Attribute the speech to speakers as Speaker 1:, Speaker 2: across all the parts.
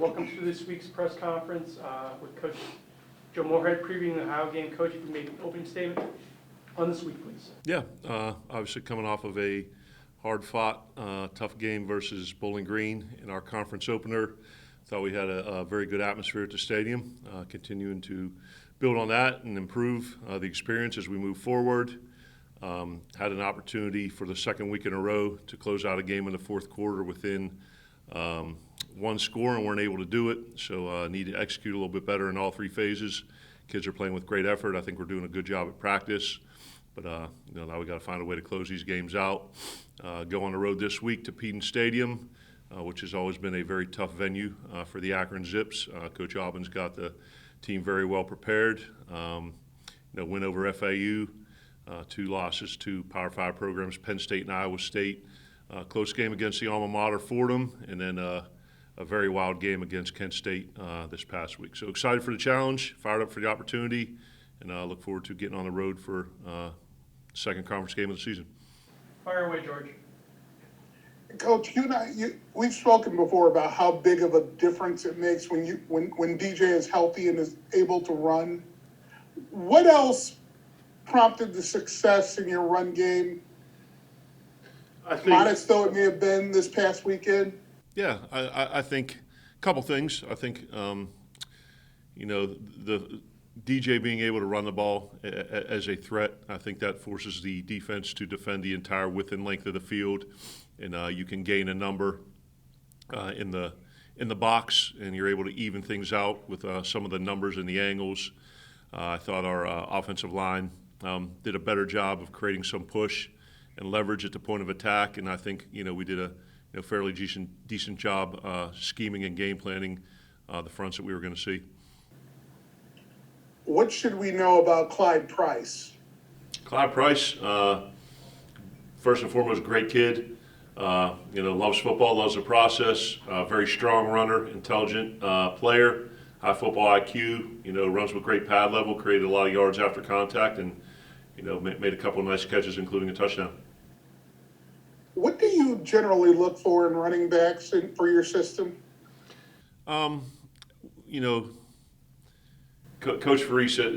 Speaker 1: Welcome to this week's press conference with Coach Joe Moorhead previewing the Ohio game. Coach, if you can make an opening statement on this week, please.
Speaker 2: Yeah, obviously coming off of a hard-fought, tough game versus Bowling Green in our conference opener. Thought we had a very good atmosphere at the stadium, continuing to build on that and improve the experience as we move forward. Had an opportunity for the second week in a row to close out a game in the fourth quarter within one score and weren't able to do it, so need to execute a little bit better in all three phases. Kids are playing with great effort. I think we're doing a good job at practice, but now we got to find a way to close these games out. Go on the road this week to Peden Stadium, which has always been a very tough venue for the Akron Zips. Coach Aubin's got the team very well prepared. Win over FAU, 2 losses to Power 5 programs, Penn State and Iowa State. Close game against the alma mater Fordham, and then a very wild game against Kent State this past week. So excited for the challenge, fired up for the opportunity, and look forward to getting on the road for second conference game of the season.
Speaker 1: Fire away, George.
Speaker 3: Coach, you and I, we've spoken before about how big of a difference it makes when DJ is healthy and is able to run. What else prompted the success in your run game? Modest though it may have been this past weekend.
Speaker 2: Yeah, I think a couple things. I think the DJ being able to run the ball as a threat, I think that forces the defense to defend the entire width and length of the field, and you can gain a number in the box, and you're able to even things out with some of the numbers and the angles. I thought our offensive line did a better job of creating some push and leverage at the point of attack, and I think we did a fairly decent job scheming and game planning the fronts that we were going to see.
Speaker 3: What should we know about Clyde Price?
Speaker 2: Clyde Price, first and foremost, great kid. Loves football, loves the process. Very strong runner, intelligent player, high football IQ. Runs with great pad level, created a lot of yards after contact, and made a couple of nice catches, including a touchdown.
Speaker 3: What do you generally look for in running backs for your system?
Speaker 2: Coach Faree said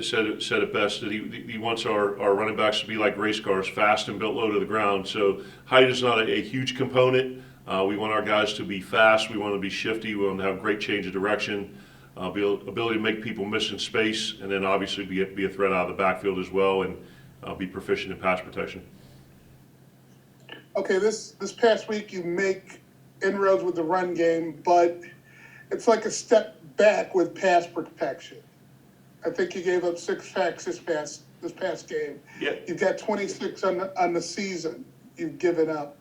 Speaker 2: it best, that he wants our running backs to be like race cars, fast and built low to the ground. So height is not a huge component. We want our guys to be fast. We want to be shifty. We want to have great change of direction, ability to make people miss in space, and then obviously be a threat out of the backfield as well, and be proficient in pass protection.
Speaker 3: Okay, this past week you make inroads with the run game, but it's like a step back with pass protection. I think you gave up 6 sacks this past game.
Speaker 2: Yeah.
Speaker 3: You've got 26 on the season you've given up.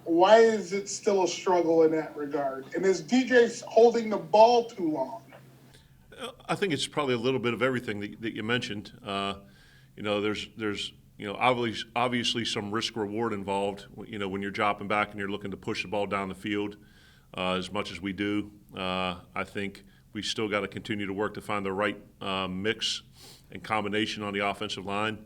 Speaker 3: Why is it still a struggle in that regard? And is DJ holding the ball too long?
Speaker 2: I think it's probably a little bit of everything that you mentioned. There's obviously some risk reward involved. When you're dropping back and you're looking to push the ball down the field as much as we do. I think we still got to continue to work to find the right mix and combination on the offensive line.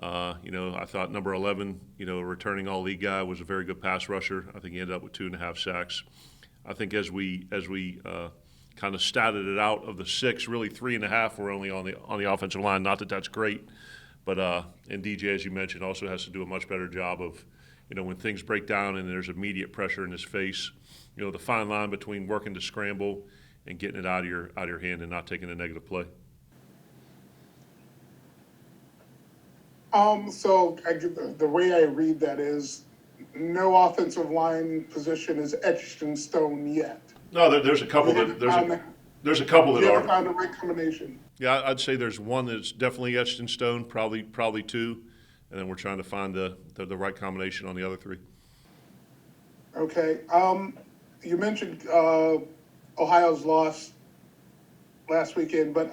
Speaker 2: I thought number 11, returning all-league guy, was a very good pass rusher. I think he ended up with 2.5 sacks. I think as we kind of statted it out of the 6, really 3.5 were only on the offensive line. Not that that's great, but and DJ, as you mentioned, also has to do a much better job of, when things break down and there's immediate pressure in his face, the fine line between working to scramble and getting it out of your hand and not taking a negative play.
Speaker 3: So the way I read that is no offensive line position is etched in stone yet.
Speaker 2: No, there's a couple there's a couple that
Speaker 3: you
Speaker 2: are.
Speaker 3: haven't found the right combination.
Speaker 2: Yeah, I'd say there's one that's definitely etched in stone, probably 2, and then we're trying to find the right combination on the other 3.
Speaker 3: Okay. You mentioned Ohio's loss last weekend, but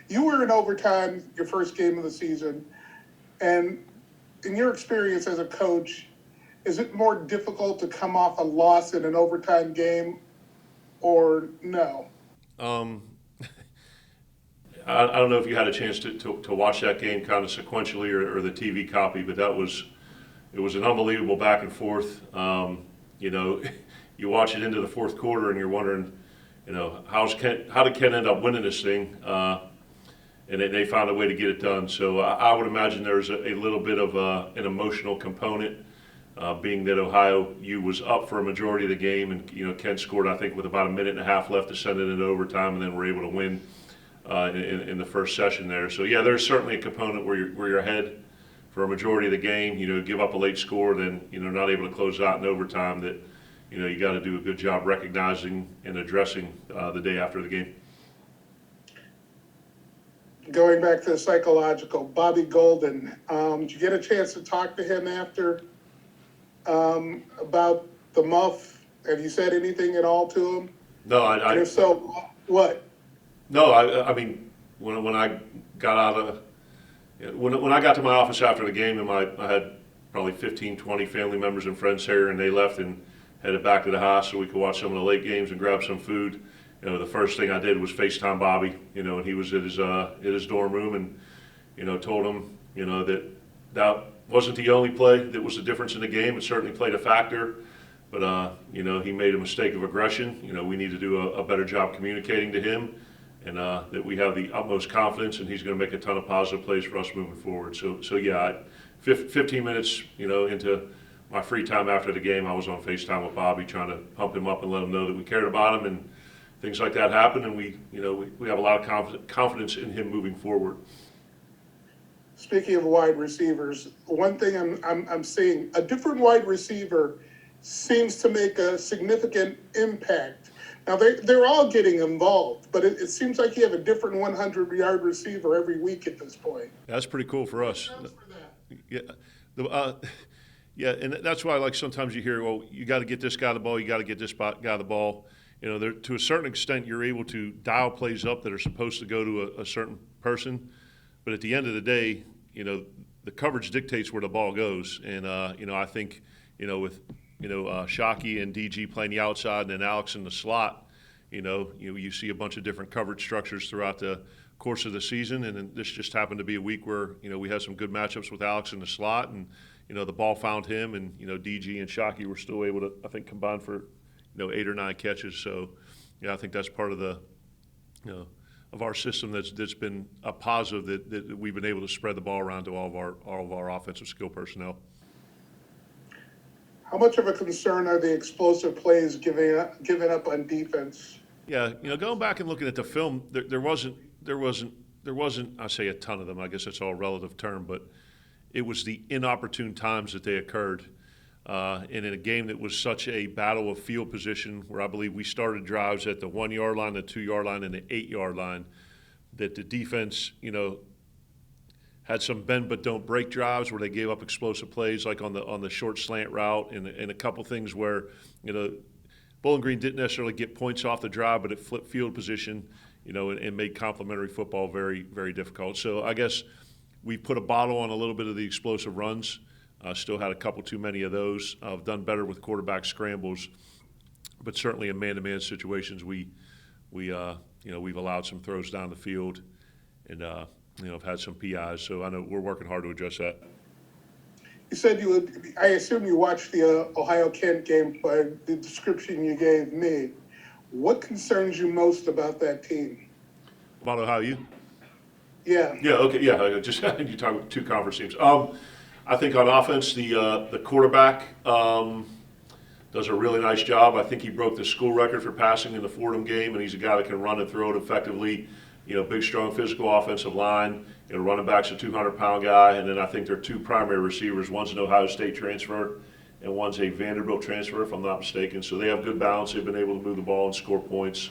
Speaker 3: you were in overtime your first game of the season, and in your experience as a coach, is it more difficult to come off a loss in an overtime game, or no?
Speaker 2: I don't know if you had a chance to watch that game kind of sequentially or the TV copy, but it was an unbelievable back and forth. you watch it into the fourth quarter and you're wondering, how did Ken end up winning this thing? And they found a way to get it done. So I would imagine there's a little bit of an emotional component, being that Ohio U was up for a majority of the game, and Ken scored, I think, with about a minute and a half left to send it into overtime, and then were able to win in the first session there. So yeah, there's certainly a component where you're ahead for a majority of the game. Give up a late score, then not able to close out in overtime. That you got to do a good job recognizing and addressing the day after the game.
Speaker 3: Going back to the psychological, Bobby Golden, did you get a chance to talk to him after about the muff? Have you said anything at all to him?
Speaker 2: No,
Speaker 3: And if so, what?
Speaker 2: No, I mean, when I got out of, when I got to my office after the game, and I had probably 15, 20 family members and friends here, and they left and headed back to the house so we could watch some of the late games and grab some food. The first thing I did was FaceTime Bobby, and he was at his dorm room, and told him, that wasn't the only play that was the difference in the game. It certainly played a factor, but he made a mistake of aggression. We need to do a better job communicating to him, and that we have the utmost confidence, and he's going to make a ton of positive plays for us moving forward. So yeah, 15 minutes, into my free time after the game, I was on FaceTime with Bobby, trying to pump him up and let him know that we cared about him, and things like that happen, and we have a lot of confidence in him moving forward.
Speaker 3: Speaking of wide receivers, one thing I'm seeing, a different wide receiver seems to make a significant impact. Now they're all getting involved, but it seems like you have a different 100-yard receiver every week at this point.
Speaker 2: That's pretty cool for us. Yeah, and that's why, like, sometimes you hear, well, you got to get this guy the ball, you got to get this guy the ball. To a certain extent, you're able to dial plays up that are supposed to go to a certain person, but at the end of the day, the coverage dictates where the ball goes. And I think, with Shockey and DG playing the outside, and then Alex in the slot, you see a bunch of different coverage structures throughout the course of the season. And then this just happened to be a week where we had some good matchups with Alex in the slot, and the ball found him, and DG and Shockey were still able to, I think, combine for 8 or 9 catches. So, I think that's part of the, of our system that's been a positive, that we've been able to spread the ball around to all of our offensive skill personnel.
Speaker 3: How much of a concern are the explosive plays given up on defense?
Speaker 2: Yeah, going back and looking at the film, there wasn't, I say a ton of them. I guess that's all a relative term, but it was the inopportune times that they occurred. And in a game that was such a battle of field position, where I believe we started drives at the 1-yard line, the 2-yard line, and the 8-yard line, that the defense, had some bend but don't break drives where they gave up explosive plays, like on the short slant route, and a couple things where Bowling Green didn't necessarily get points off the drive, but it flipped field position, and made complementary football very, very difficult. So I guess we put a bottle on a little bit of the explosive runs. Still had a couple too many of those. I've done better with quarterback scrambles, but certainly in man-to-man situations, we've allowed some throws down the field, and have had some PIs. So I know we're working hard to address that.
Speaker 3: You said I assume you watched the Ohio-Kent game by the description you gave me. What concerns you most about that team?
Speaker 2: About Ohio U?
Speaker 3: Yeah.
Speaker 2: Yeah. Okay. Yeah. Just you talk about 2 conference teams. I think on offense, the quarterback does a really nice job. I think he broke the school record for passing in the Fordham game, and he's a guy that can run and throw it effectively. Big, strong, physical offensive line. Running back's a 200-pound guy, and then I think there are 2 primary receivers. One's an Ohio State transfer, and one's a Vanderbilt transfer, if I'm not mistaken. So they have good balance. They've been able to move the ball and score points.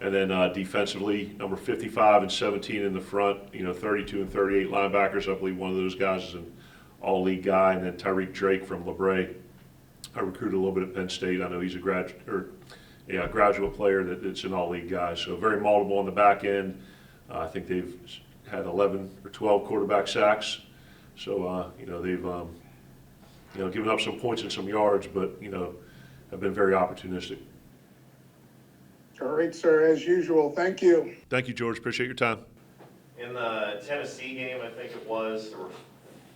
Speaker 2: And then defensively, number 55 and 17 in the front. 32 and 38 linebackers. I believe one of those guys is an all-league guy, and then Tyreek Drake from LeBray. I recruited a little bit at Penn State. I know he's a graduate player that's an all-league guy. So very multiple on the back end. I think they've had 11 or 12 quarterback sacks. So they've given up some points and some yards, but have been very opportunistic.
Speaker 3: All right, sir. As usual, thank you.
Speaker 2: Thank you, George. Appreciate your time.
Speaker 4: In the Tennessee game, I think it was, there were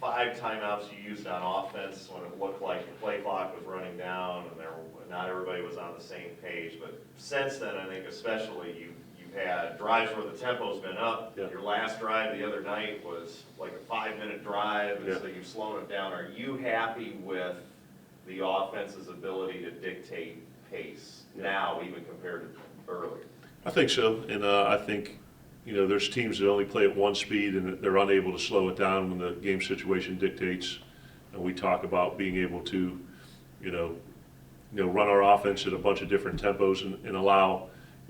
Speaker 4: 5 timeouts you used on offense when it looked like the play clock was running down and not everybody was on the same page. But since then, I think especially you've had drives where the tempo's been up.
Speaker 2: Yeah.
Speaker 4: Your last drive the other night was like a 5-minute drive, and
Speaker 2: Yeah.
Speaker 4: so you've slowed it down. Are you happy with the offense's ability to dictate pace now, even compared to earlier?
Speaker 2: I think so, and I think, there's teams that only play at one speed and they're unable to slow it down when the game situation dictates. And we talk about being able to, run our offense at a bunch of different tempos and allow,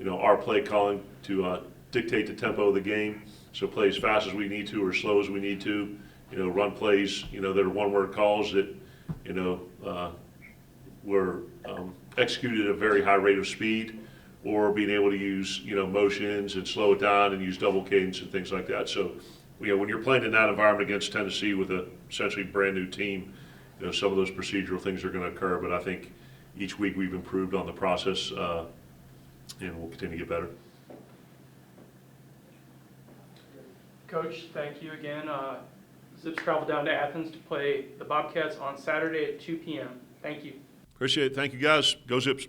Speaker 2: our play calling to dictate the tempo of the game. So play as fast as we need to or slow as we need to, run plays, that are one-word calls that, were executed at a very high rate of speed, or being able to use, motions and slow it down and use double cadence and things like that. So, when you're playing in that environment against Tennessee with a essentially brand new team, some of those procedural things are going to occur. But I think each week we've improved on the process, and we'll continue to get better.
Speaker 1: Coach, thank you again. Zips travel down to Athens to play the Bobcats on Saturday at 2 p.m. Thank you.
Speaker 2: Appreciate it. Thank you, guys. Go Zips.